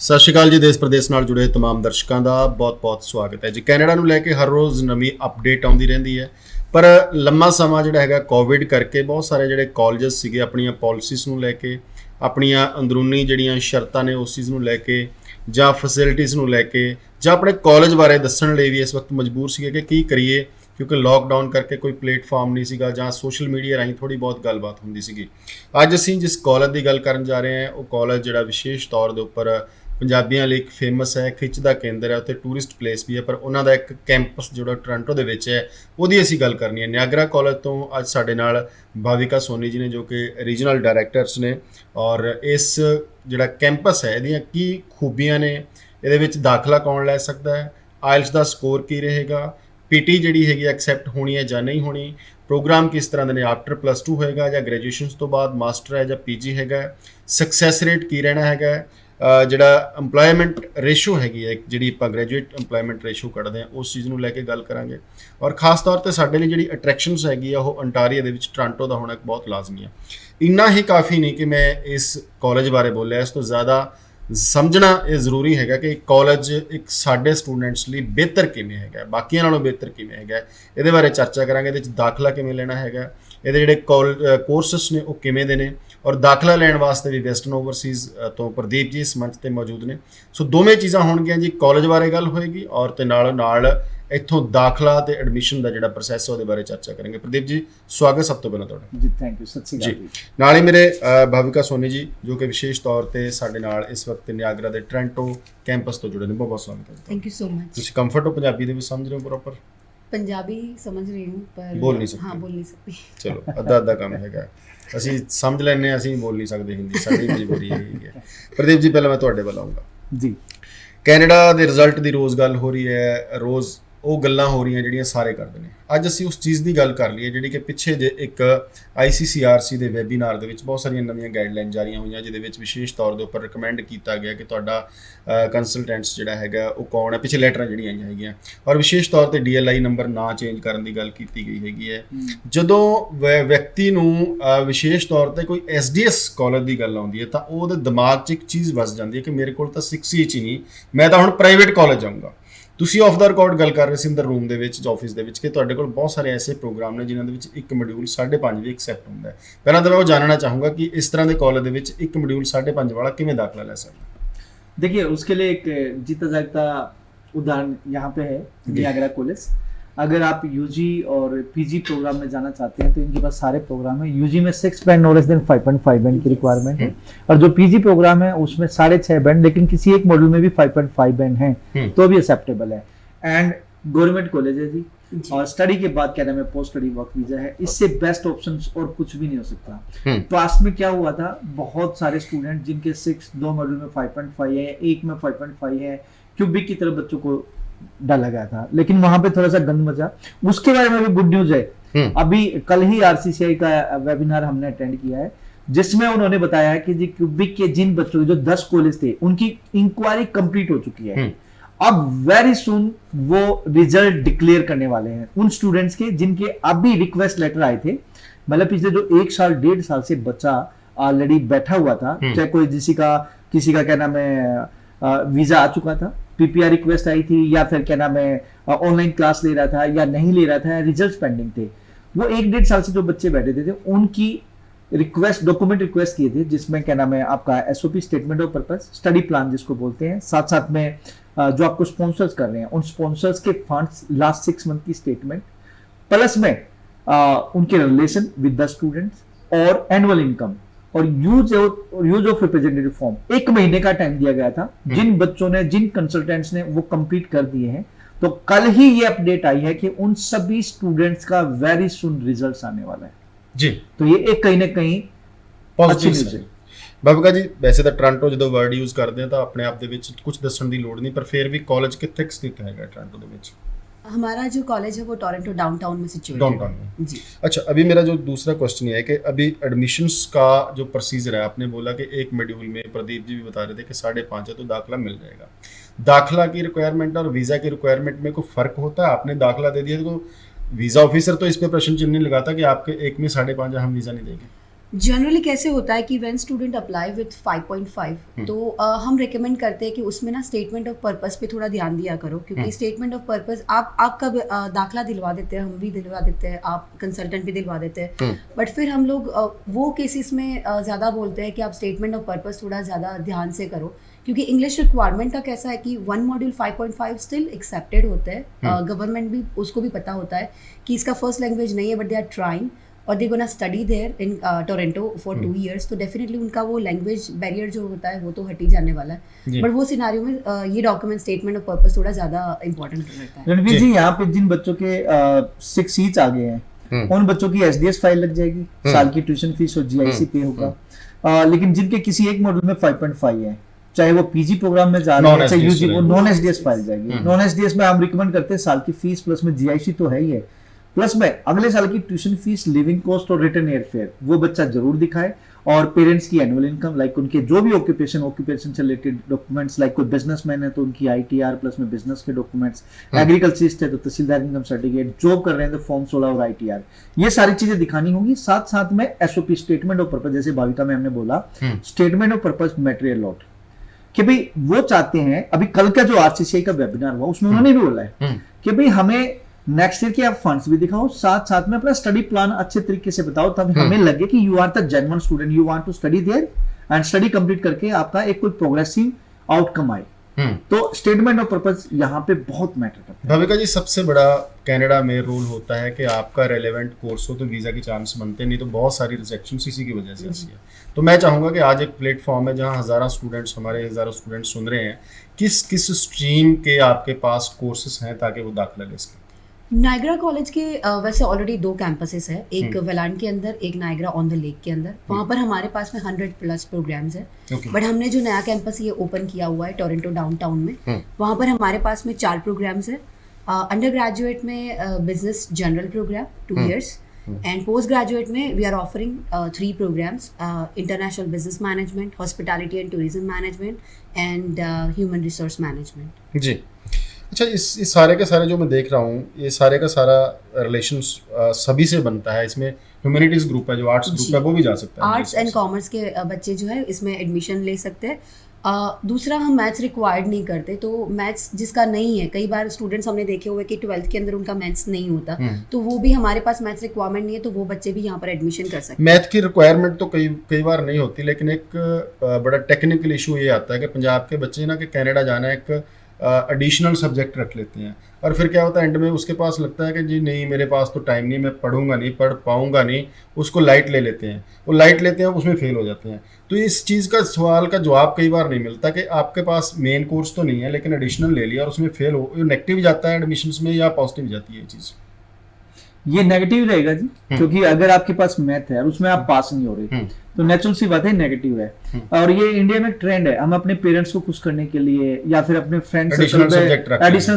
ਸਤਿ ਸ਼੍ਰੀ ਅਕਾਲ ਜੀ। ਦੇਸ਼ ਪ੍ਰਦੇਸ਼ ਨਾਲ ਜੁੜੇ तमाम ਦਰਸ਼ਕਾਂ ਦਾ ਬਹੁਤ-ਬਹੁਤ ਸਵਾਗਤ ਹੈ ਜੀ। ਕੈਨੇਡਾ ਨੂੰ ਲੈ ਕੇ ਹਰ ਰੋਜ਼ ਨਵੀਂ ਅਪਡੇਟ ਆਉਂਦੀ ਰਹਿੰਦੀ ਹੈ, ਪਰ ਲੰਮਾ ਸਮਾਂ ਜਿਹੜਾ ਹੈਗਾ ਕੋਵਿਡ ਕਰਕੇ ਬਹੁਤ ਸਾਰੇ ਜਿਹੜੇ ਕਾਲਜਸ ਸੀਗੇ ਆਪਣੀਆਂ ਪਾਲਿਸੀਜ਼ ਨੂੰ ਲੈ ਕੇ, ਆਪਣੀਆਂ ਅੰਦਰੂਨੀ ਜਿਹੜੀਆਂ ਸ਼ਰਤਾਂ ਨੇ ਉਸ ਚੀਜ਼ ਨੂੰ ਲੈ ਕੇ ਜਾਂ ਫੈਸਿਲਿਟੀਜ਼ ਨੂੰ ਲੈ ਕੇ ਜਾਂ ਆਪਣੇ ਕਾਲਜ ਬਾਰੇ ਦੱਸਣ ਲਈ ਵੀ ਇਸ ਵਕਤ ਮਜਬੂਰ ਸੀਗੇ ਕਿ ਕੀ ਕਰੀਏ, ਕਿਉਂਕਿ ਲੋਕਡਾਊਨ ਕਰਕੇ ਕੋਈ ਪਲੇਟਫਾਰਮ ਨਹੀਂ ਸੀਗਾ ਜਾਂ ਸੋਸ਼ਲ ਮੀਡੀਆ ਰਾਹੀਂ ਥੋੜੀ ਬਹੁਤ ਗੱਲਬਾਤ ਹੁੰਦੀ ਸੀਗੀ। ਅੱਜ ਅਸੀਂ ਜਿਸ ਕਾਲਜ ਦੀ ਗੱਲ ਕਰਨ ਜਾ ਰਹੇ ਹਾਂ ਉਹ ਕਾਲਜ ਜਿਹੜਾ ਵਿਸ਼ੇਸ਼ ਤੌਰ ਦੇ ਉੱਪਰ ਪੰਜਾਬੀਆਂ ਲਈ ਇੱਕ ਫੇਮਸ ਹੈ, ਖਿੱਚ ਦਾ ਕੇਂਦਰ ਹੈ, ਉੱਥੇ ਟੂਰਿਸਟ ਪਲੇਸ ਵੀ ਹੈ, ਪਰ ਉਹਨਾਂ ਦਾ ਇੱਕ ਕੈਂਪਸ ਜਿਹੜਾ ਟੋਰਾਂਟੋ ਦੇ ਵਿੱਚ ਹੈ ਉਹਦੀ ਅਸੀਂ ਗੱਲ ਕਰਨੀ ਹੈ। ਨਿਆਗਰਾ ਕਾਲਜ ਤੋਂ ਅੱਜ ਸਾਡੇ ਨਾਲ ਭਾਵਿਕਾ ਸੋਨੀ ਜੀ ਨੇ ਜੋ ਕਿ ਰੀਜਨਲ ਡਾਇਰੈਕਟਰਸ ਨੇ, ਔਰ ਇਸ ਜਿਹੜਾ ਕੈਂਪਸ ਹੈ ਇਹਦੀਆਂ ਕੀ ਖੂਬੀਆਂ ਨੇ, ਇਹਦੇ ਵਿੱਚ ਦਾਖਲਾ ਕੌਣ ਲੈ ਸਕਦਾ ਹੈ, ਆਇਲਸ ਦਾ ਸਕੋਰ ਕੀ ਰਹੇਗਾ, ਪੀਟੀ ਜਿਹੜੀ ਹੈਗੀ ਐਕਸੈਪਟ ਹੋਣੀ ਹੈ ਜਾਂ ਨਹੀਂ ਹੋਣੀ, ਪ੍ਰੋਗਰਾਮ ਕਿਸ ਤਰ੍ਹਾਂ ਦੇ ਨੇ, ਆਫਟਰ +2 ਹੋਏਗਾ ਜਾਂ ਗ੍ਰੈਜੂਏਸ਼ਨ ਤੋਂ ਬਾਅਦ ਮਾਸਟਰ ਹੈ ਜਾਂ ਪੀਜੀ ਹੈਗਾ, ਸਕਸੈਸ ਰੇਟ ਕੀ ਰਹਿਣਾ ਹੈਗਾ, ਜਿਹੜਾ ਇੰਪਲੋਇਮੈਂਟ ਰੇਸ਼ੋ ਹੈਗੀ ਹੈ ਜਿਹੜੀ ਆਪਾਂ ਗ੍ਰੈਜੂਏਟ ਇੰਪਲੋਇਮੈਂਟ ਰੇਸ਼ੋ ਕੱਢਦੇ ਹਾਂ ਉਸ ਚੀਜ਼ ਨੂੰ ਲੈ ਕੇ ਗੱਲ ਕਰਾਂਗੇ। ਔਰ ਖਾਸ ਤੌਰ ਤੇ ਸਾਡੇ ਲਈ ਜਿਹੜੀ ਅਟਰੈਕਸ਼ਨਸ ਹੈਗੀ ਆ ਉਹ ਅੰਟਾਰੀਓ ਦੇ ਵਿੱਚ ਟੋਰਾਂਟੋ ਦਾ ਹੋਣਾ ਬਹੁਤ ਲਾਜ਼ਮੀ ਹੈ। ਇੰਨਾ ਹੀ ਕਾਫੀ ਨਹੀਂ ਕਿ ਮੈਂ ਇਸ ਕਾਲਜ ਬਾਰੇ ਬੋਲਿਆ, ਇਸ ਤੋਂ ਜ਼ਿਆਦਾ ਸਮਝਣਾ ਇਹ ਜ਼ਰੂਰੀ ਹੈਗਾ ਕਿ ਕਾਲਜ ਇੱਕ ਸਾਡੇ ਸਟੂਡੈਂਟਸ ਲਈ ਬਿਹਤਰ ਕਿਵੇਂ ਹੈਗਾ, ਬਾਕੀਆਂ ਨਾਲੋਂ ਬਿਹਤਰ ਕਿਵੇਂ ਹੈਗਾ, ਇਹਦੇ ਬਾਰੇ ਚਰਚਾ ਕਰਾਂਗੇ। ਇਹਦੇ ਵਿੱਚ ਦਾਖਲਾ ਕਿਵੇਂ ਲੈਣਾ ਹੈਗਾ, ਇਹਦੇ ਜਿਹੜੇ ਕੋਰਸਸ ਨੇ ਉਹ ਕਿਵੇਂ ਦੇ ਨੇ, ਔਰ ਦਾਖਲਾ ਲੈਣ ਵਾਸਤੇ ਵੀ ਵੈਸਟਰਨ ਓਵਰਸੀਜ਼ ਤੋਂ ਪ੍ਰਦੀਪ ਜੀ ਇਸ ਮੰਚ ਤੇ ਮੌਜੂਦ ਨੇ। ਸੋ ਦੋਵੇਂ ਚੀਜ਼ਾਂ ਹੋਣਗੀਆਂ ਜੀ, ਕਾਲਜ ਬਾਰੇ ਗੱਲ ਹੋਏਗੀ ਔਰ ਤੇ ਨਾਲ ਨਾਲ ਇੱਥੋਂ ਦਾਖਲਾ ਤੇ ਐਡਮਿਸ਼ਨ ਦਾ ਜਿਹੜਾ ਪ੍ਰੋਸੈਸ ਹੈ ਉਹਦੇ ਬਾਰੇ ਚਰਚਾ ਕਰਾਂਗੇ। ਪ੍ਰਦੀਪ ਜੀ ਸਵਾਗਤ ਸਭ ਤੋਂ ਪਹਿਲਾਂ ਤੁਹਾਡਾ ਜੀ। Thank you. ਸਤਿ ਸ਼੍ਰੀ ਅਕਾਲ ਜੀ। ਨਾਲ ਹੀ ਮੇਰੇ ਭਾਵਿਕਾ ਸੋਨੀ ਜੀ ਜੋ ਕਿ ਵਿਸ਼ੇਸ਼ ਤੌਰ ਤੇ ਸਾਡੇ ਨਾਲ ਇਸ ਵਕਤ ਨਿਆਗਰਾ ਦੇ ਟੋਰਾਂਟੋ ਕੈਂਪਸ ਤੋਂ ਜੁੜੇ ਨੇ। ਬਹੁਤ ਬਹੁਤ ਸਵਾਗਤ ਹੈ ਜੀ। Thank you so much. ਤੁਸੀਂ ਕੰਫਰਟ ਹੋ ਪੰਜਾਬੀ ਦੇ ਵਿੱਚ ਸਮਝ ਰਹੇ ਹੋ ਪ੍ਰੋਪਰ? पंजाबी समझ रही हूँ पर बोल नहीं सकते। हाँ बोल नहीं सकती। ਚਲੋ ਅੱਧਾ ਕੰਮ ਹੈਗਾ, ਅਸੀਂ ਸਮਝ ਲੈਂਦੇ ਹਾਂ, ਅਸੀਂ ਬੋਲ ਨਹੀਂ ਸਕਦੇ ਹਿੰਦੀ, ਸਾਡੀ ਮਜਬੂਰੀ ਹੈਗੀ ਹੈ। ਪ੍ਰਦੀਪ ਜੀ ਪਹਿਲਾਂ ਮੈਂ ਤੁਹਾਡੇ ਵੱਲ ਆਊਂਗਾ ਜੀ। ਕੈਨੇਡਾ ਦੇ ਰਿਜ਼ਲਟ ਦੀ ਰੋਜ਼ ਗੱਲ ਹੋ ਰਹੀ ਹੈ, ਰੋਜ਼ ਉਹ ਗੱਲਾਂ ਹੋ ਰਹੀਆਂ ਜਿਹੜੀਆਂ ਸਾਰੇ ਕਰਦੇ ਨੇ। ਅੱਜ ਅਸੀਂ ਉਸ ਚੀਜ਼ ਦੀ ਗੱਲ ਕਰ ਲਈਏ ਜਿਹੜੀ ਕਿ ਪਿੱਛੇ ਜੇ ਇੱਕ ICCRC ਦੇ ਵੈਬੀਨਾਰ ਦੇ ਵਿੱਚ ਬਹੁਤ ਸਾਰੀਆਂ ਨਵੀਆਂ ਗਾਈਡਲਾਈਨ ਜਾਰੀਆਂ ਹੋਈਆਂ, ਜਿਹਦੇ ਵਿੱਚ ਵਿਸ਼ੇਸ਼ ਤੌਰ ਦੇ ਉੱਪਰ ਰਿਕਮੈਂਡ ਕੀਤਾ ਗਿਆ ਕਿ ਤੁਹਾਡਾ ਕੰਸਲਟੈਂਟਸ ਜਿਹੜਾ ਹੈਗਾ ਉਹ ਕੌਣ ਹੈ, ਪਿੱਛੇ ਲੈਟਰਾਂ ਜਿਹੜੀਆਂ ਆਈਆਂ ਹੈਗੀਆਂ, ਔਰ ਵਿਸ਼ੇਸ਼ ਤੌਰ ਤੇ DLI ਨੰਬਰ ਨਾ ਚੇਂਜ ਕਰਨ ਦੀ ਗੱਲ ਕੀਤੀ ਗਈ ਹੈਗੀ ਹੈ। ਜਦੋਂ ਵਿਅਕਤੀ ਨੂੰ ਵਿਸ਼ੇਸ਼ ਤੌਰ ਤੇ ਕੋਈ SDS ਕਾਲਜ ਦੀ ਗੱਲ ਆਉਂਦੀ ਹੈ ਤਾਂ ਉਹਦੇ ਦਿਮਾਗ 'ਚ ਇੱਕ ਚੀਜ਼ ਵਸ ਜਾਂਦੀ ਹੈ ਕਿ ਮੇਰੇ ਕੋਲ ਤਾਂ 6H ਹੀ ਨਹੀਂ, ਮੈਂ ਤਾਂ ਹੁਣ ਪ੍ਰਾਈਵੇਟ ਕਾਲਜ ਜਾਊਂਗਾ। ਤੁਸੀਂ ਆਫ ਦਾ ਰਿਕਾਰਡ ਗੱਲ ਕਰ ਰਹੇ ਸੀ ਅੰਦਰ ਰੂਮ ਦੇ ਵਿੱਚ, ਆਫਿਸ ਦੇ ਵਿੱਚ, ਕਿ ਤੁਹਾਡੇ ਕੋਲ ਬਹੁਤ ਸਾਰੇ ਐਸੇ ਪ੍ਰੋਗਰਾਮ ਨੇ ਜਿਨ੍ਹਾਂ ਦੇ ਵਿੱਚ ਇੱਕ ਮੋਡਿਊਲ 5.5 ਵੀ ਐਕਸੈਪਟ ਹੁੰਦਾ ਹੈ। ਪਹਿਲਾਂ ਤਾਂ ਮੈਂ ਉਹ ਜਾਣਨਾ ਚਾਹੂੰਗਾ कि इस तरह के कॉलेज ਦੇ ਵਿੱਚ ਇੱਕ ਮੋਡਿਊਲ 5.5 ਵਾਲਾ ਕਿਵੇਂ ਦਾਖਲਾ ਲੈ ਸਕਦਾ? देखिए, उसके लिए एक जीता जागता उदाहरण यहाँ पे है नियाग्रा कॉलेज। अगर आप यूजी और पीजी प्रोग्राम में जाना चाहते हैं तो इनके पास सारे प्रोग्राम है। यूजी में 6 band no less than 5.5 band की रिक्वायरमेंट है, और जो पीजी प्रोग्राम है उसमें 6.5 बैंड, लेकिन किसी एक मॉड्यूल में भी 5.5 बैंड है तो भी एक्सेप्टेबल है। एंड गवर्नमेंट कॉलेज है जी, और स्टडी के बाद क्या नाम है पोस्ट स्टडी वर्क वीजा है। इससे बेस्ट ऑप्शन और कुछ भी नहीं हो सकता। पास्ट में क्या हुआ था, बहुत सारे स्टूडेंट जिनके 2 मॉड्यूल में 5.5 है, एक में 5.5 है, क्यूबिक की तरफ बच्चों को डाला गया था, लेकिन वहां पे थोड़ा सा गंद मचा। उसके बारे में भी गुड न्यूज है। अभी कल ही RCCI का वेबिनार हमने अटेंड किया है, जिसमें उन्होंने बताया कि जी क्यूबिक के जिन बच्चों जो 10 कॉलेज थे उनकी इंक्वायरी कंप्लीट हो चुकी है। अब वेरी सुन वो रिजल्ट डिक्लेयर करने वाले हैं उन स्टूडेंट्स के जिनके अभी रिक्वेस्ट लेटर आए थे। मतलब पिछले जो 1 साल 1.5 साल से बच्चा ऑलरेडी बैठा हुआ था, चाहे कोई किसी का क्या नाम है वीजा आ चुका था, PPR रिक्वेस्ट आई थी, या फिर क्या नाम है ऑनलाइन क्लास ले रहा था या नहीं ले रहा था, रिजल्ट पेंडिंग थे, वो 1-1.5 साल से जो बच्चे बैठे थे उनकी रिक्वेस्ट डॉक्यूमेंट रिक्वेस्ट किए थे, जिसमें क्या नाम है आपका SOP statement of purpose, study plan जिसको बोलते हैं, साथ साथ में जो आपको स्पॉन्सर्स कर रहे हैं उन स्पॉन्सर्स के फंड्स, लास्ट 6 मंथ की स्टेटमेंट, प्लस में उनके रिलेशन विद द स्टूडेंट्स और एनुअल इनकम और यूज ऑफ रिप्रेजेंटेटिव फॉर्म। 1 महीने का टाइम दिया गया था। जिन बच्चों ने, जिन कंसल्टेंट्स ने वो कंप्लीट कर दिए हैं, तो कल ही ये अपडेट आई है कि उन सभी स्टूडेंट्स का वेरी सुन रिजल्ट्स आने वाला है जी। तो ये एक कहीं ना कहीं ਪੋਜ਼ਿਟਿਵ ਹੈ। ਬਾਬੂਕਾ ਜੀ ਵੈਸੇ ਤਾਂ ਟੋਰਾਂਟੋ ਜਦੋਂ ਵਰਡ ਯੂਜ਼ ਕਰਦੇ ਆ ਤਾਂ ਆਪਣੇ ਆਪ ਦੇ ਵਿੱਚ ਕੁਝ ਦੱਸਣ ਦੀ ਲੋੜ ਨਹੀਂ, ਪਰ ਫਿਰ ਵੀ ਕਾਲਜ ਕਿੱਥੇ ਸਥਿਤ ਹੈਗਾ ਟੋਰਾਂਟੋ ਦੇ ਵਿੱਚ? हमारा जो कॉलेज है वो टोरंटो डाउनटाउन में सिचुएटेड डाउनटाउन है में। जी। अच्छा, अभी मेरा जो दूसरा क्वेश्चन ये है कि अभी एडमिशन्स का जो प्रोसीजर है, आपने बोला कि एक मॉड्यूल में, प्रदीप जी भी बता रहे थे कि 5.5 है तो दाखला मिल जाएगा। दाखला की रिक्वायरमेंट और वीज़ा की रिक्वायरमेंट में कोई फ़र्क होता है? आपने दाखला दे दिया तो वीज़ा ऑफिसर तो इस पर प्रश्न चिन्ह नहीं लगाता कि आपके एक में 5.5 हम वीज़ा नहीं देंगे? जनरली कैसे होता है कि व्हेन स्टूडेंट अप्लाई विथ 5.5 तो हम रेकमेंड करते हैं कि उसमें ना स्टेटमेंट ऑफ पर्पस पे थोड़ा ध्यान दिया करो, क्योंकि स्टेटमेंट ऑफ पर्पस आपका दाखला दिलवा देते हैं, हम भी दिलवा देते हैं, आप कंसल्टेंट भी दिलवा देते हैं, बट फिर हम लोग वो केसेस में ज़्यादा बोलते हैं कि आप स्टेटमेंट ऑफ पर्पस थोड़ा ज़्यादा ध्यान से करो, क्योंकि इंग्लिश रिक्वायरमेंट का कैसा है कि वन मॉड्यूल 5.5 स्टिल एक्सेप्टेड होता है, गवर्नमेंट भी उसको भी पता होता है कि इसका फर्स्ट लैंग्वेज नहीं है, बट दे आर ट्राइंग और they gonna study there in Toronto for 2 years, तो डेफिनेटली उनका वो लैंग्वेज बैरियर जो होता है वो तो हट ही जाने वाला है, बट वो सिनारियो में ये डॉक्यूमेंट स्टेटमेंट ऑफ पर्पस थोड़ा ज़्यादा इंपॉर्टेंट रहता है। रणवीर जी, यहाँ पे जिन बच्चों के 6 सीट्स आ गए हैं उन बच्चों की एसडीएस फाइल लग जाएगी, साल की ट्यूशन फीस और जीआईसी पे होगा, लेकिन जिनके किसी एक मॉड्यूल में 5.5 है, चाहे वो पीजी प्रोग्राम में जा रहे हैं चाहे यूजी, वो नॉन एसडीएस फाइल जाएगी। नॉन एसडीएस में हम रिकमेंड करते हैं साल की फीस प्लस में जीआईसी तो है ही है, प्लस में अगले साल की ट्यूशन फीस, लिविंग कॉस्ट और रिटर्न एयर फेयर वो बच्चा जरूर दिखाए, और पेरेंट्स की एनुअल इनकम, लाइक उनके जो भी ऑक्यूपेशन से रिलेटेड डॉक्यूमेंट्स, लाइक कोई बिजनेसमैन है तो उनकी आईटीआर प्लस में बिजनेस के डॉक्यूमेंट्स, एग्रीकल्चरिस्ट है तो तहसीलदार इनकम सर्टिफिकेट, जॉब कर रहे हैं तो फॉर्म 16 और आईटीआर, ये सारी चीजें दिखानी होंगी। साथ साथ में एसओपी, स्टेटमेंट ऑफ पर्पस, जैसे भाविका मैम ने बोला statement of purpose material lot, कि भाई वो चाहते हैं, अभी कल का जो आरसीसीआई का वेबिनार हुआ उसमें उन्होंने भी बोला है कि भाई हमें नेक्स्ट ईयर के आप फंड्स भी दिखाओ, साथ साथ में अपना स्टडी प्लान अच्छे तरीके से बताओ, तब हमें लगे कि you are the genuine student, you want to study there and study complete करके आपका एक कोई प्रोग्रेसिव आउटकम आए। तो स्टेटमेंट ऑफ पर्पस यहाँ पे बहुत मैटर करता है। भाविका जी, सबसे बड़ा कनाडा में रूल होता है कि आपका रेलेवेंट कोर्स हो तो वीजा के चांस बनते, नहीं तो बहुत सारी रिजेक्शन इसी की वजह से आती है। तो मैं चाहूंगा कि आज एक प्लेटफॉर्म है जहाँ हजारों स्टूडेंट्स सुन रहे हैं, किस किस स्ट्रीम के आपके पास कोर्सेस हैं ताकि वो दाखिला ले सकें। नायग्रा कॉलेज के वैसे ऑलरेडी 2 कैंपसेस है, एक वेलान के अंदर, एक नायग्रा ऑन द लेक के अंदर, वहाँ पर हमारे पास में 100+ प्रोग्राम्स है, बट हमने जो नया कैंपस ये ओपन किया हुआ है टोरंटो डाउनटाउन में, वहाँ पर हमारे पास में 4 प्रोग्राम्स है। अंडर ग्रेजुएट में business general programme 2 years, and postgraduate में we are offering 3 programmes, international business management, hospitality and tourism management and human resource management. जी, अच्छा, इस सारे के सारे जो मैं देख रहा हूँ, ये सारे का सारा रिलेशन सभी से बनता है। इसमें ह्यूमैनिटीज ग्रुप है, जो आर्ट्स ग्रुप है वो भी जा सकता है, आर्ट्स एंड कॉमर्स के बच्चे जो है इसमें एडमिशन ले सकते हैं। दूसरा, हम मैथ्स रिक्वायर्ड नहीं करते, तो मैथ्स जिसका नहीं है, कई बार स्टूडेंट्स हमने देखे हुए कि 12th के अंदर उनका मैथ्स नहीं होता, तो वो भी हमारे पास मैथ्स रिक्वायरमेंट नहीं है, तो वो बच्चे भी यहाँ पर एडमिशन कर सकते हैं। मैथ की रिक्वायरमेंट तो कई बार नहीं होती, लेकिन एक बड़ा टेक्निकल इशू ये आता है कि पंजाब के बच्चे ना कि कनाडा जाना एक एडिशनल सब्जेक्ट रख लेते हैं, और फिर क्या होता है एंड में उसके पास लगता है कि जी नहीं, मेरे पास तो टाइम नहीं, मैं पढ़ूंगा नहीं, पढ़ पाऊंगा नहीं, उसको लाइट ले लेते हैं, वो लाइट लेते हैं, उसमें फेल हो जाते हैं। तो इस चीज़ का सवाल का जवाब कई बार नहीं मिलता कि आपके पास मेन कोर्स तो नहीं है लेकिन एडिशनल ले लिया और उसमें फेल हो, नेगेटिव जाता है एडमिशन्स में या पॉजिटिव जाती है ये चीज़? ये नेगेटिव रहेगा जी, क्योंकि अगर आपके पास मैथ है और उसमें आप पास नहीं हो रहे तो नेचुरल सी बात है नेगेटिव है। और ये इंडिया में ट्रेंड है, हम अपने पेरेंट्स को खुश करने के लिए या फिर अपने फ्रेंड्स एडिशनल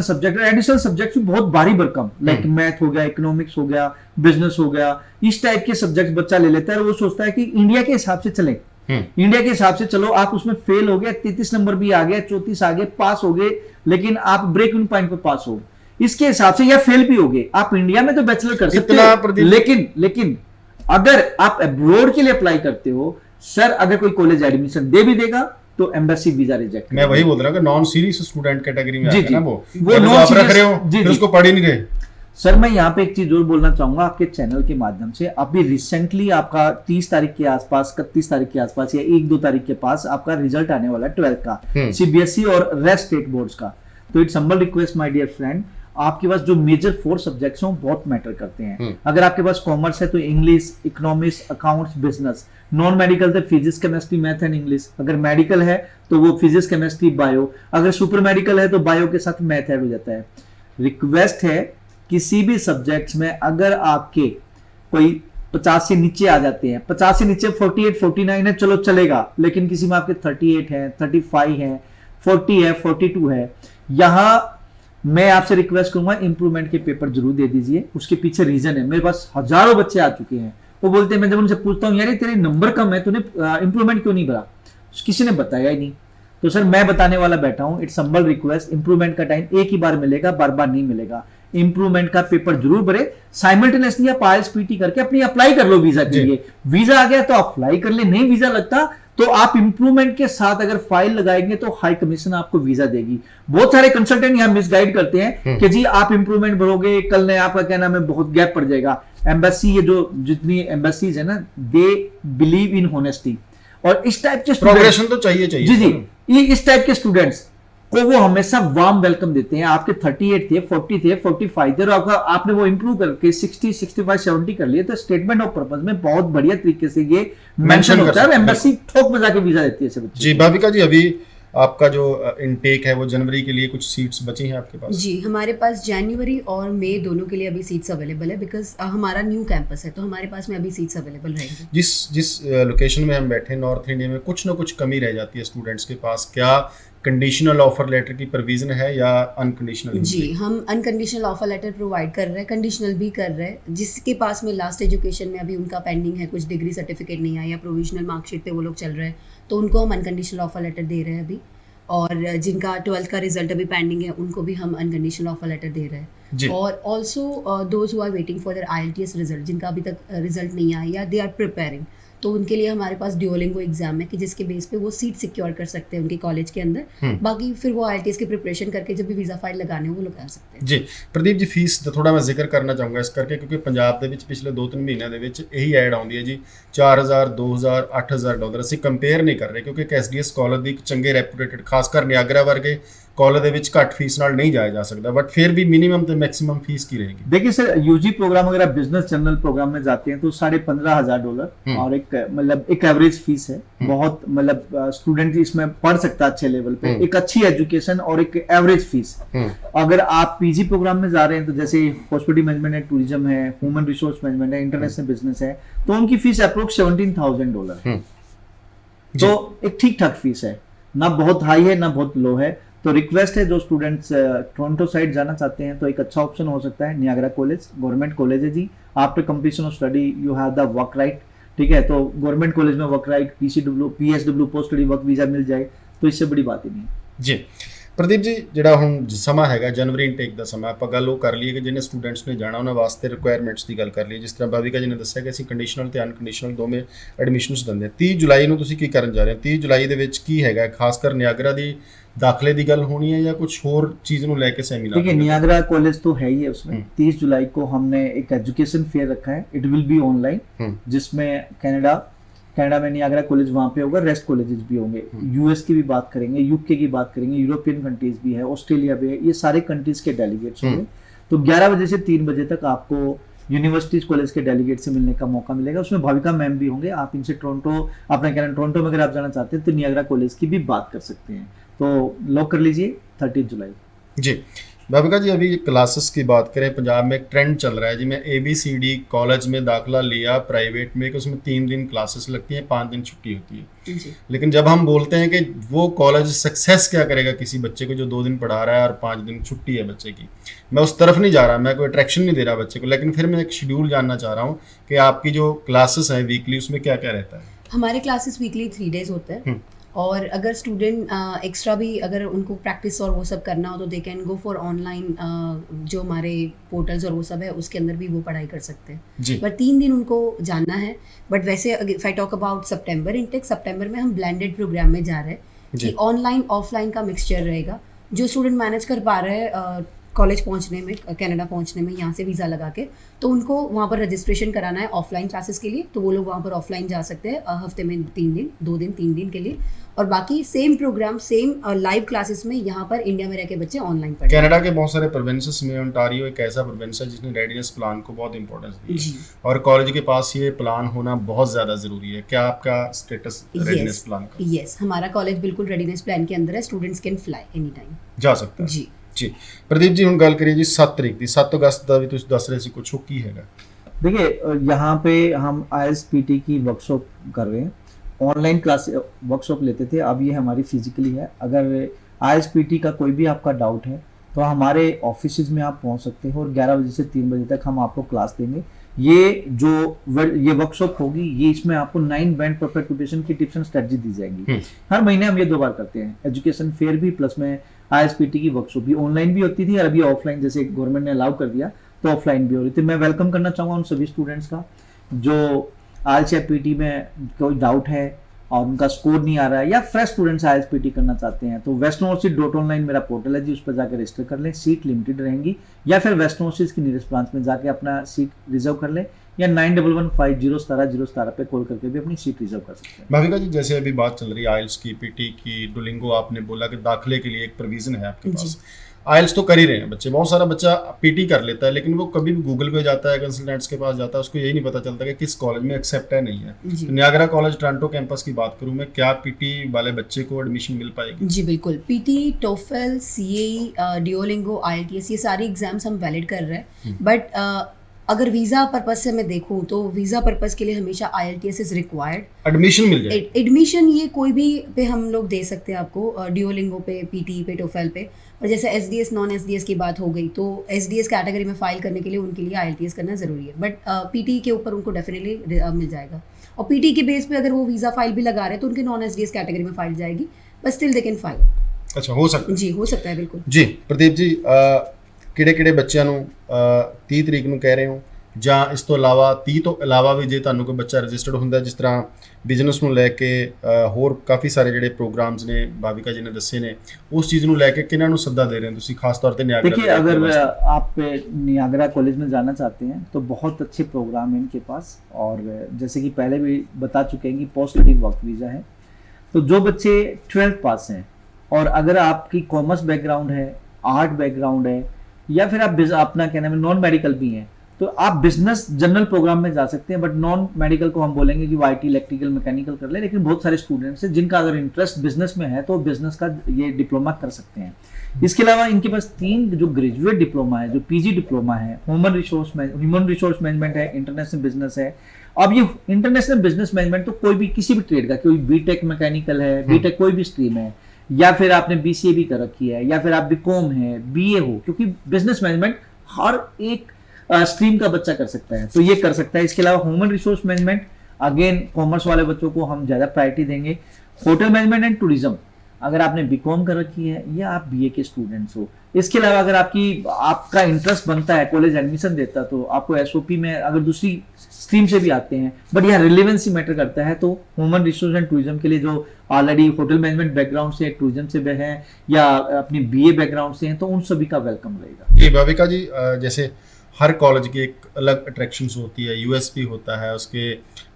सब्जेक्ट बहुत भारी भरकम, लाइक मैथ हो गया, इकोनॉमिक्स हो गया, बिजनेस हो गया, इस टाइप के सब्जेक्ट बच्चा ले लेता है और वो सोचता है कि इंडिया के हिसाब से चले, इंडिया के हिसाब से चलो, आप उसमें फेल हो गए, 33 नंबर भी आ गया, 34 आ गए, पास हो गए, लेकिन आप ब्रेक इवन पॉइंट पे पास हो, इसके हिसाब से या फेल भी हो गए। आप इंडिया में तो बैचलर कर सकते हो, लेकिन अगर आप अब्रॉड के लिए अप्लाई करते हो, सर अगर कोई कॉलेज एडमिशन दे भी देगा तो एम्बेसी वीजा रिजेक्ट। मैं वही बोल रहा हूँ कि नॉन सीरियस स्टूडेंट कैटेगरी में आता है ना, वो नॉन सीरियस रख रहे हो, फिर उसको पढ़ ही नहीं रहे। सर मैं यहाँ पे एक चीज और बोलना चाहूंगा आपके चैनल के माध्यम से, अभी रिसेंटली आपका 30 तारीख के आसपास, 31 तारीख के आसपास या 1-2 तारीख के पास आपका रिजल्ट आने वाला है 12th का, सीबीएसई और रेस्ट स्टेट बोर्ड्स का। तो it's humble request my dear friend, आपके पास जो मेजर 4 सब्जेक्ट्स हैं बहुत मैटर करते हैं। अगर आपके पास कॉमर्स है तो English, economics, accounts, business, non medical तो physics, chemistry, math and English, अगर मेडिकल है तो वो फिजिक्स, केमिस्ट्री, बायो, अगर सुपर मेडिकल है तो बायो के साथ मैथ ऐड हो जाता है। रिक्वेस्ट है किसी भी सब्जेक्ट्स में अगर आपके कोई 50 से नीचे आ जाते हैं, 50 से नीचे 48, 49 है, चलो चलेगा, लेकिन किसी में आपके 38 है, 35 है, 40 है, 42 है, यहाँ मैं आपसे रिक्वेस्ट करूंगा इंप्रूवमेंट के पेपर जरूर दे दीजिए। उसके पीछे रीजन है, मेरे पास हजारों बच्चे आ चुके हैं, वो बोलते हैं, मैं जब उनसे पूछता हूँ यार तेरे नंबर कम है, तूने इंप्रूवमेंट क्यों नहीं भरा, किसी ने बताया ही नहीं। तो सर मैं बताने वाला बैठा हूँ, इट्स हम्बल रिक्वेस्ट, इंप्रूवमेंट का टाइम एक ही बार मिलेगा, बार बार नहीं मिलेगा। इंप्रूवमेंट का पेपर जरूर भरे। साइमल्टेनियसली आप IELTS PT करके अपनी अप्लाई कर लो वीजा के लिए। वीजा आ गया तो अप्लाई कर ले, नहीं वीजा लगता तो आप इंप्रूवमेंट के साथ अगर फाइल लगाएंगे तो हाई कमीशन आपको वीजा देगी। बहुत सारे कंसल्टेंट यहाँ मिसगाइड करते हैं कि जी आप इंप्रूवमेंट भरोगे कल नहीं, आपका क्या नाम है, बहुत गैप पड़ जाएगा। एम्बेसी, ये जो जितनी एम्बेसीज है ना, दे बिलीव इन होनेस्टी, और इस टाइप के प्रोग्रेशन तो चाहिए जी जी, ये इस टाइप के स्टूडेंट्स को वो हमेशा वार्म वेलकम देते हैं। आपके 38 थे, 40 थे, 45 थे और आपने वो इंप्रूव करके 60, 65, 70 कर लिए, तो स्टेटमेंट ऑफ पर्पस में बहुत बढ़िया तरीके से ये मेंशन होता है। एम्बेसी ठोक बजा के वीजा देती है ऐसे बच्चे। जी भाविका जी, अभी आपका जो इनटेक है वो जनवरी के लिए कुछ सीट्स बची हैं आपके पास? जी, हमारे पास जनवरी और मई दोनों के लिए अभी सीट्स अवेलेबल है, बिकॉज हमारा न्यू कैंपस है तो हमारे पास में अभी सीट्स अवेलेबल रहेंगी। जिस लोकेशन में हम बैठे नॉर्थ इंडिया में कुछ ना कुछ कमी रह जाती है स्टूडेंट्स के पास, क्या कंडीशनल ऑफर लेटर की प्रोविजन है या अनकंडीशनल? जी, हम अनकंडीशनल ऑफर लेटर प्रोवाइड कर रहे हैं, कंडीशनल भी कर रहे हैं। जिसके पास में लास्ट एजुकेशन में अभी उनका पेंडिंग है, कुछ डिग्री सर्टिफिकेट नहीं आया या प्रोविजनल मार्कशीट पे वो लोग चल रहे हैं, तो उनको हम अनकंडीशनल ऑफर लेटर दे रहे हैं अभी। और जिनका 12th का रिजल्ट अभी पेंडिंग है उनको भी हम अनकंडीशनल ऑफर लेटर दे रहे हैं। और also those who are waiting for their IELTS result, जिनका अभी तक रिजल्ट नहीं आया या दे आर प्रिपेयरिंग, तो उनके लिए हमारे पास ड्यूओलिंगो एग्जाम है कि जिसके बेस पे वो सीट सिक्योर कर सकते हैं उनके कॉलेज के अंदर। बाकी फिर वो IELTS की प्रिपरेशन करके जब भी वीज़ा फाइल लगाने हो वो लगा सकते हैं। जी प्रदीप जी, फीस ਦਾ ਥੋੜਾ ਮੈਂ ਜ਼ਿਕਰ ਕਰਨਾ ਚਾਹੂੰਗਾ ਇਸ ਕਰਕੇ, ਕਿਉਂਕਿ ਪੰਜਾਬ ਦੇ ਵਿੱਚ ਪਿਛਲੇ 2-3 ਮਹੀਨਿਆਂ ਦੇ ਵਿੱਚ ਇਹੀ ਐਡ ਆਉਂਦੀ ਹੈ ਜੀ, 4000, 2000, 8000 ਡਾਲਰ। ਅਸੀਂ ਕੰਪੇਅਰ ਨਹੀਂ ਕਰ ਰਹੇ ਕਿਉਂਕਿ ਇੱਕ SDS ਕਾਲਜ ਦੀ ਇੱਕ ਚੰਗੇ ਰੈਪੂਟੇਟਡ, ਖਾਸ ਕਰ ਨਿਆਗਰਾ ਵਰਗੇ कॉलेज ਦੇ ਵਿੱਚ ਘੱਟ ਫੀਸ ਨਾਲ नहीं जाया जा सकता, बट फिर भी मिनिमम तो मैक्सिमम फीस की रहेगी? देखिए सर, यूजी प्रोग्राम अगर आप बिजनेस जनरल प्रोग्राम में जाते हैं तो $15,500 और एक मतलब एक एवरेज फीस है। बहुत मतलब स्टूडेंट इसमें पढ़ सकता है अच्छे लेवल पे, एक अच्छी एजुकेशन और एक एवरेज फीस। अगर आप PG प्रोग्राम में जा रहे हैं तो जैसे हॉस्पिटलिटी मैनेजमेंट है, टूरिज्म है, ह्यूमन रिसोर्स मैनेजमेंट है, इंटरनेशनल बिजनेस है, तो उनकी फीस अप्रोक्स $17,000 है। तो एक ठीक ठाक फीस है, ना बहुत हाई है ना बहुत लो है। तो रिक्वेस्ट है जो स्टूडेंट्स टोरंटो साइड जाना चाहते हैं तो एक अच्छा ऑप्शन हो सकता है नियाग्रा कॉलेज। गवर्नमेंट कॉलेज है जी, after completion of study you have the work right, ठीक है। तो गवर्नमेंट कॉलेज में work right, PSW post study work visa मिल जाए तो इससे बड़ी बात ही नहीं है। जी ਪ੍ਰਦੀਪ ਜੀ, ਜਿਹੜਾ ਹੁਣ ਸਮਾਂ ਹੈਗਾ ਜਨਵਰੀ ਇਨਟੇਕ ਦਾ ਸਮਾਂ, ਆਪਾਂ ਗੱਲ ਉਹ ਕਰ ਲਈਏ ਕਿ ਜਿਹਨੇ ਸਟੂਡੈਂਟਸ ਨੇ ਜਾਣਾ ਉਹਨਾਂ ਵਾਸਤੇ ਰਿਕੁਆਇਰਮੈਂਟਸ ਦੀ ਗੱਲ ਕਰ ਲਈਏ। ਜਿਸ ਤਰ੍ਹਾਂ ਭਾਵਿਕਾ ਜੀ ਨੇ ਦੱਸਿਆ ਕਿ ਅਸੀਂ ਕੰਡੀਸ਼ਨਲ ਤੇ ਅਨਕੰਡੀਸ਼ਨਲ ਦੋਵੇਂ ਐਡਮਿਸ਼ਨਸ ਦਿੰਦੇ ਹਾਂ। 30 ਜੁਲਾਈ ਨੂੰ ਤੁਸੀਂ ਕੀ ਕਰਨ ਜਾ ਰਹੇ ਹੋ? 30 ਜੁਲਾਈ ਦੇ ਵਿੱਚ ਕੀ ਹੈਗਾ, ਖਾਸ ਕਰ ਨਿਆਗਰਾ ਦੀ दाखिले की गल होनी है या कुछ और चीज ਨੂੰ ਲੈ ਕੇ सेमिनार? देखिए नियाग्रा कॉलेज तो है ही है उसमें। 30 जुलाई को हमने एक एजुकेशन फेयर रखा है, इट विल बी ऑनलाइन, जिसमें कनाडा में नियाग्रा कॉलेज वहाँ पे होगा, रेस्ट कॉलेजेस भी होंगे। US की भी बात करेंगे, UK की बात करेंगे, यूरोपियन कंट्रीज भी है, ऑस्ट्रेलिया भी है, ये सारे कंट्रीज के डेलीगेट्स होंगे। तो 11 बजे से 3 बजे तक आपको यूनिवर्सिटीज कॉलेज के डेलीगेट से मिलने का मौका मिलेगा। उसमें भाविका मैम भी होंगे, आप इनसे टोरंटो, अपना कहना टोरंटो में अगर आप जाना चाहते हैं तो नियाग्रा कॉलेज की भी बात कर सकते हैं। तो लॉक कर लीजिए 30 जुलाई। जी भाविका जी, अभी क्लासेस की बात करें, पंजाब में एक ट्रेंड चल रहा है जी, मैं ABCD कॉलेज में दाखिला लिया प्राइवेट में कि उसमें 3 दिन क्लासेस लगती हैं, 5 दिन छुट्टी होती है जी। लेकिन जब हम बोलते हैं कि वो कॉलेज सक्सेस क्या करेगा किसी बच्चे को जो 2 दिन पढ़ा रहा है और 5 दिन छुट्टी है बच्चे की, मैं उस तरफ नहीं जा रहा, मैं कोई अट्रैक्शन नहीं दे रहा बच्चे को, लेकिन फिर मैं एक शेड्यूल जानना चाह रहा हूँ कि आपकी जो क्लासेस हैं वीकली उसमें क्या क्या रहता है? हमारे क्लासेस वीकली 3 डेज होते हैं, और अगर स्टूडेंट एक्स्ट्रा भी अगर उनको प्रैक्टिस और वो सब करना हो तो they can go for online, जो हमारे पोर्टल्स और वो सब है उसके अंदर भी वो पढ़ाई कर सकते हैं। पर 3 दिन उनको जानना है। बट वैसे if I talk about September intake, सितंबर में हम ब्लेंडेड प्रोग्राम में जा रहे हैं कि ऑनलाइन ऑफलाइन का मिक्सचर रहेगा। जो स्टूडेंट मैनेज कर पा रहे हैं कॉलेज पहुंचने में, कनाडा पहुंचने में, यहाँ से वीज़ा लगा के, तो उनको वहाँ पर रजिस्ट्रेशन कराना है ऑफलाइन क्लासेस के लिए, तो वो लोग वहाँ पर ऑफलाइन जा सकते हैं हफ्ते में 3 दिन, 2 दिन, 3 दिन के लिए। और बाकी same programme, same live classes में यहाँ पर इंडिया में रह के बच्चे ऑनलाइन पढ़े। कनाडा के बहुत सारे प्रोविंसेस में ओंटारियो एक ऐसा प्रोविंस है जिसने रेडीनेस प्लान को बहुत इंपॉर्टेंस दी है, और कॉलेज के पास ये प्लान होना बहुत ज़्यादा ज़रूरी है। क्या आपका स्टेटस रेडीनेस प्लान का? यस, हमारा कॉलेज बिल्कुल रेडीनेस प्लान के अंदर है, students can fly any time, जा सकता है जी। जी प्रदीप जी, ਹੁਣ ਗੱਲ करिए जी 7 तरीक की, 7 अगस्त का भी तुम दस रहे सी कुछ हो की हैगा? देखिए यहाँ पे हम IELTS PT की वर्कशॉप कर रहे हैं, ऑनलाइन क्लास वर्कशॉप लेते थे, अब ये हमारी फिजिकली है। अगर IELTS PT का कोई भी आपका डाउट है तो हमारे ऑफिस में आप पहुंच सकते हैं और 11 बजे से 3 बजे तक हम आपको क्लास देंगे। ये जो ये वर्कशॉप होगी, ये इसमें आपको 9 बैंड प्रॉपर ऑक्यूपेशन की टिप्स एंड स्ट्रेटजी दी जाएंगी। हर महीने हम ये 2 बार करते हैं, एजुकेशन फेयर भी प्लस में ISPT की वर्कशॉप भी। ऑनलाइन भी होती थी और अभी ऑफलाइन, जैसे गवर्नमेंट ने अलाउ कर दिया तो ऑफलाइन भी हो रही थी। मैं वेलकम करना चाहूँगा उन सभी स्टूडेंट्स का जो ISPT में कोई डाउट है और उनका स्कोर नहीं आ रहा है, या फ्रेश स्टूडेंट्स ISPT करना चाहते हैं, तो westernOverseas.online मेरा पोर्टल है जी, उस पर जाकर रजिस्टर कर लें। सीट लिमिटेड रहेंगी, या फिर वेस्टर्न ओवरसीज की नियरेस्ट ब्रांच में जाके अपना सीट रिजर्व कर लें, या 9115017017 पे कॉल करके भी अपनी सीट रिजर्व कर सकते हैं। भाविका जी, जैसे अभी बात चल रही है आइल्स की, PT की, डुलिंगो, आपने बोला कि दाखिले के लिए एक प्रोविजन है आपके पास। आइल्स तो कर ही रहे हैं बच्चे, बहुत सारा बच्चा PT कर लेता है, लेकिन वो कभी भी गूगल पे जाता है, कंसल्टेंट्स के पास जाता है, उसको यही नहीं पता चलता कि किस कॉलेज में एक्सेप्ट है नहीं है। तो नियाग्रा कॉलेज टोरंटो कैंपस की बात करूं मैं, क्या PT वाले बच्चे को एडमिशन मिल पाएगी? जी बिल्कुल, PT, TOEFL, CAE, Duolingo, IELTS, ये सारी एग्जाम्स हम वैलिड कर रहे हैं। बट अगर वीज़ा पर्पस से मैं देखूं तो वीज़ा पर्पस के लिए हमेशा IELTS इज रिक्वायर्ड। एडमिशन मिल जाए? एडमिशन ये कोई भी पे हम लोग दे सकते हैं आपको, Duolingo पे, PT पे, TOEFL पे। और जैसे SDS नॉन SDS की बात हो गई, तो SDS कैटेगरी में फाइल करने के लिए उनके लिए IELTS करना ज़रूरी है। बट PT के ऊपर उनको डेफिनेटली मिल जाएगा। और PT के बेस पे अगर वो वीज़ा फाइल भी लगा रहे हैं तो उनके नॉन SDS कैटेगरी में फाइल जाएगी, but still they can file. अच्छा, हो सकता है? जी हो सकता है, बिल्कुल जी। प्रदीप जी, ਕਿਹੜੇ ਬੱਚਿਆਂ ਨੂੰ 30 ਤਰੀਕ ਨੂੰ ਕਹਿ ਰਹੇ ਹੋ, ਜਾਂ ਇਸ ਤੋਂ ਇਲਾਵਾ 30 ਤੋਂ ਇਲਾਵਾ ਵੀ ਜੇ ਤੁਹਾਨੂੰ ਕੋਈ ਬੱਚਾ ਰਜਿਸਟਰਡ ਹੁੰਦਾ, ਜਿਸ ਤਰ੍ਹਾਂ ਬਿਜ਼ਨਸ ਨੂੰ ਲੈ ਕੇ ਹੋਰ ਕਾਫੀ ਸਾਰੇ ਜਿਹੜੇ ਪ੍ਰੋਗਰਾम्स ਨੇ ਭਾविका जी ने ਦੱਸੇ ਨੇ, ਉਸ ਚੀਜ਼ ਨੂੰ ਲੈ ਕੇ ਕਿਹਨਾਂ ਨੂੰ ਸੱਦਾ ਦੇ ਰਹੇ ਹੋ ਤੁਸੀਂ ਖਾਸ तौर पे नियाग्रा? देखिए, अगर आप नियाग्रा कॉलेज में जाना चाहते हैं तो बहुत अच्छे प्रोग्राम है इनके पास, और जैसे कि पहले भी बता चुके हैं कि पोस्ट स्टडी वर्क वीज़ा है। तो जो बच्चे 12th पास हैं और अगर आपकी कॉमर्स बैकग्राउंड है, आर्ट बैकग्राउंड है, या फिर आप अपना क्या नाम है नॉन मेडिकल भी हैं, तो आप बिजनेस जनरल प्रोग्राम में जा सकते हैं। बट नॉन मेडिकल को हम बोलेंगे कि वो IT, इलेक्ट्रिकल, मैकेनिकल कर ले। लेकिन बहुत सारे स्टूडेंट्स हैं जिनका अगर इंटरेस्ट बिजनेस में है तो बिजनेस का ये डिप्लोमा कर सकते हैं। इसके अलावा इनके पास 3 जो ग्रेजुएट डिप्लोमा है, जो PG डिप्लोमा है, ह्यूमन रिसोर्स मैनेजमेंट है, इंटरनेशनल बिजनेस है। अब ये इंटरनेशनल बिजनेस मैनेजमेंट तो कोई भी किसी भी ट्रेड का, कोई BTech मैकेनिकल है, BTech कोई भी स्ट्रीम है, या फिर आपने BCA भी कर रखी है, या फिर आप BCom है, BA हो, क्योंकि बिजनेस मैनेजमेंट हर एक स्ट्रीम का बच्चा कर सकता है, तो ये कर सकता है। इसके अलावा human resource management, again commerce वाले बच्चों को हम ज़्यादा प्रायोरिटी देंगे। होटल मैनेजमेंट एंड टूरिज्म, अगर आपने BCom कर रखी है या आप BA के स्टूडेंट्स हो। इसके अलावा अगर आपका इंटरेस्ट बनता है, कॉलेज एडमिशन देता, तो आपको SOP में अगर दूसरी स्ट्रीम से भी आते हैं, बट यह रिलेवेंसी मैटर करता है, तो ह्यूमन रिसोर्स एंड टूरिज्म के लिए जो ऑलरेडी होटल मैनेजमेंट बैकग्राउंड से, टूरिज्म से है, या अपनी BA बैकग्राउंड से हैं, तो उन सभी का वेलकम रहेगा। जी भाविका जी, जैसे हर कॉलेज की एक अलग अट्रैक्शंस होती है, USP होता है, उसके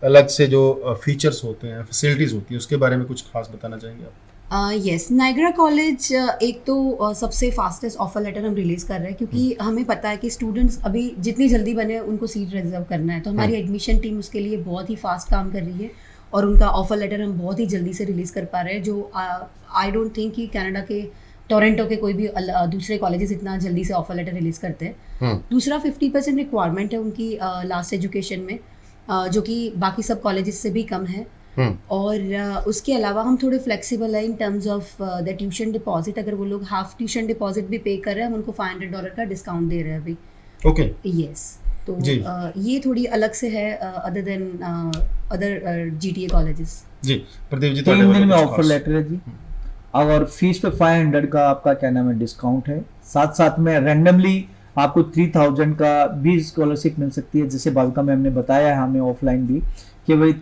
अलग से जो फीचर्स होते हैं, फैसिलिटीज़ होती है, उसके बारे में कुछ खास बताना चाहेंगे आप? यस, नाइग्रा कॉलेज एक तो सबसे फास्टेस्ट ऑफर लेटर हम रिलीज़ कर रहे हैं, क्योंकि हमें पता है कि स्टूडेंट्स अभी जितनी जल्दी बने उनको सीट रिजर्व करना है, तो हमारी एडमिशन टीम उसके लिए बहुत ही फास्ट काम कर रही है, और उनका ऑफर लेटर हम बहुत ही जल्दी से रिलीज़ कर पा रहे हैं, जो आई डोंट थिंक कि कनाडा के टोरंटो के कोई भी दूसरे कॉलेजेस इतना जल्दी से ऑफर लेटर रिलीज़ करते हैं। दूसरा 50% रिक्वायरमेंट है उनकी लास्ट एजुकेशन में, जो कि बाकी सब कॉलेजेस से भी कम है। और उसके अलावा हम थोड़े फ्लेक्सिबल है in terms of the tuition deposit. अगर वो लोग हाफ ट्यूशन डिपॉजिट भी पे कर रहे हैं, हम उनको $500 का डिस्काउंट दे रहे हैं अभी। ओके, यस, तो ये थोड़ी अलग से है other than other GTA colleges. जी प्रदीप जी, 3 दिन में ऑफर लेटर है जी, और फीस पे 500 का आपका क्या नाम है डिस्काउंट है। साथ साथ में रैंडमली आपको 3000 का भी स्कॉलरशिप मिल सकती है, जैसे भाविका मैम ने बताया है हमें ऑफलाइन भी कि भाई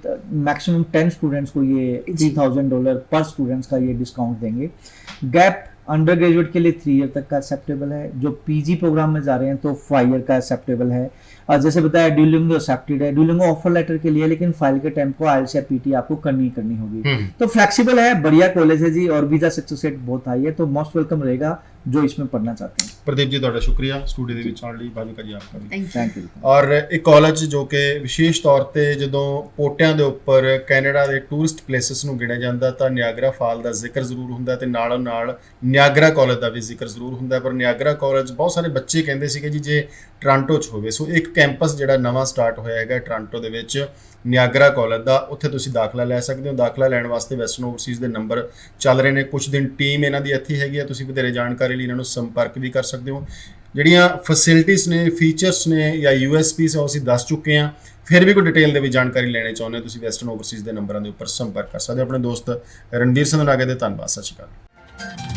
मैक्सिमम 10 स्टूडेंट्स को ये $3000 पर स्टूडेंट्स का ये डिस्काउंट देंगे। गैप अंडर ग्रेजुएट के लिए 3 ईयर तक का एक्सेप्टेबल है, जो PG प्रोग्राम में जा रहे हैं तो 5 ईयर का एक्सेप्टेबल है। और जैसे बताया Duolingo एक्सेप्टेड है, Duolingo ऑफर लेटर के लिए, लेकिन फाइल के टाइम को IELTS या PT आपको करनी होगी। तो फ्लेक्सिबल है, बढ़िया कॉलेज है जी, और वीजा सक्सेस रेट बहुत हाई है, तो मोस्ट वेलकम रहेगा जो इसमें पढ़ना चाहते हैं। ਪ੍ਰਦੀਪ ਜੀ ਤੁਹਾਡਾ ਸ਼ੁਕਰੀਆ ਸਟੂਡੀਓ ਦੇ ਵਿੱਚ ਆਉਣ ਲਈ, ਭਾਵਿਕਾ ਜੀ ਆਪਕਾ ਵੀ ਥੈਂਕ ਯੂ। ਔਰ ਇੱਕ ਕਾਲਜ ਜੋ ਕਿ ਵਿਸ਼ੇਸ਼ ਤੌਰ ਤੇ ਜਦੋਂ ਪੋਟਿਆਂ ਦੇ ਉੱਪਰ ਕੈਨੇਡਾ ਦੇ ਟੂਰਿਸਟ ਪਲੇਸਿਸ ਨੂੰ ਗਿਣਿਆ ਜਾਂਦਾ ਤਾਂ ਨਿਆਗਰਾ ਫਾਲ ਦਾ ਜ਼ਿਕਰ ਜ਼ਰੂਰ ਹੁੰਦਾ ਤੇ ਨਾਲੋਂ ਨਾਲ ਨਿਆਗਰਾ ਕਾਲਜ ਦਾ ਵੀ ਜ਼ਿਕਰ ਜ਼ਰੂਰ ਹੁੰਦਾ। ਪਰ ਨਿਆਗਰਾ ਕਾਲਜ ਬਹੁਤ ਸਾਰੇ ਬੱਚੇ ਕਹਿੰਦੇ ਸੀਗੇ ਜੀ ਜੇ ਟੋਰਾਂਟੋ 'ਚ ਹੋਵੇ, ਸੋ ਇੱਕ ਕੈਂਪਸ ਜਿਹੜਾ ਨਵਾਂ ਸਟਾਰਟ ਹੋਇਆ ਹੈਗਾ ਟੋਰਾਂਟੋ ਦੇ ਵਿੱਚ ਨਿਆਗਰਾ ਕਾਲਜ ਦਾ, ਉੱਥੇ ਤੁਸੀਂ ਦਾਖਲਾ ਲੈ ਸਕਦੇ ਹੋ। ਦਾਖਲਾ ਲੈਣ ਵਾਸਤੇ ਵੈਸਟਰਨ ਓਵਰਸੀਜ਼ ਦੇ ਨੰਬਰ ਚੱਲ ਰਹੇ ਨੇ, ਕੁਝ ਦਿਨ ਟੀਮ ਇਹਨਾਂ ਦੀ ਇੱਥੇ ਹੈਗੀ ਆ, ਤੁਸੀਂ ਵਧੇਰੇ ਜਾਣਕਾਰੀ ਲਈ ਇਹਨਾਂ ਨੂੰ ਸੰਪਰਕ ਵੀ ਕਰ ਸਕਦੇ ਹੋ। ਜਿਹੜੀਆਂ ਫੈਸਿਲਿਟੀਜ਼ ਨੇ, ਫੀਚਰਸ ਨੇ ਜਾਂ USPs ਉਹ ਅਸੀਂ ਦੱਸ ਚੁੱਕੇ ਹਾਂ। ਫਿਰ ਵੀ ਕੋਈ ਡਿਟੇਲ ਦੇ ਵਿੱਚ ਜਾਣਕਾਰੀ ਲੈਣੀ ਚਾਹੁੰਦੇ ਹੋ ਤੁਸੀਂ ਵੈਸਟਰਨ ਓਵਰਸੀਜ਼ ਦੇ ਨੰਬਰਾਂ ਦੇ ਉੱਪਰ ਸੰਪਰਕ ਕਰ ਸਕਦੇ ਹੋ। ਆਪਣੇ ਦੋਸਤ ਰਣਵੀਰ ਸਿੰਘ ਨਾਗੇ ਦੇ ਧੰਨਵਾਦ। ਸਤਿ ਸ਼੍ਰੀ ਅਕਾਲ।